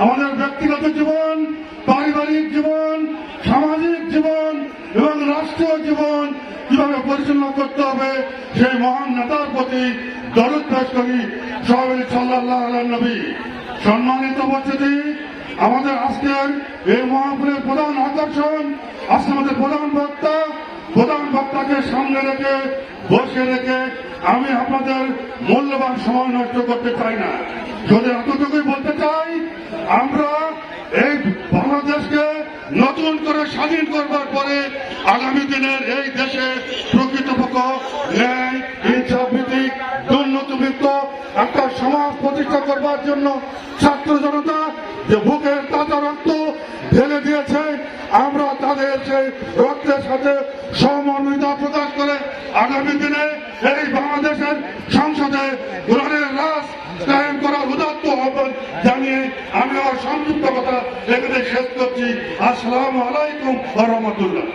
আমাদের ব্যক্তিগত জীবন, পারিবারিক জীবন, সামাজিক জীবন এবং রাষ্ট্রীয় জীবন কিভাবে পরিচালনা করতে হবে সেই মহান নেতার প্রতি দরুদ পেশ করি। সবাই সাল্লাল্লাহু আলাইহি নবী। সম্মানিত উপস্থিতি, আমাদের আজকের এই মহাপুরের প্রধান আকর্ষণ, আজকে আমাদের প্রধান বক্তাকে সামনে রেখে বসে রেখে আমি আপনাদের মূল্যবান সময় নষ্ট করতে চাই না। যদি এতটুকুই বলতে চাই, আমরা এই বাংলাদেশকে নতুন করে স্বাধীন করবার পরে আগামী দিনের এই দেশে প্রকৃতপক্ষ ন্যায়, ইনসাফ ভিত্তিক, দুর্নীতিমুক্ত একটা সমাজ প্রতিষ্ঠা করবার জন্য ছাত্র জনতা যে বুকের তাজা রক্ত ঢেলে দিয়েছে, আমরা তাদের সেই রক্তের সাথে সহমর্মিতা প্রকাশ করে আগামী দিনে এই বাংলাদেশের সংসদে কোরআনের রাজ কায়েম করার উদাত্ত আহ্বান জানিয়ে আমি আমার সংক্ষিপ্ত কথা এখানে শেষ করছি। আসসালামু আলাইকুম ওয়া রাহমাতুল্লাহ।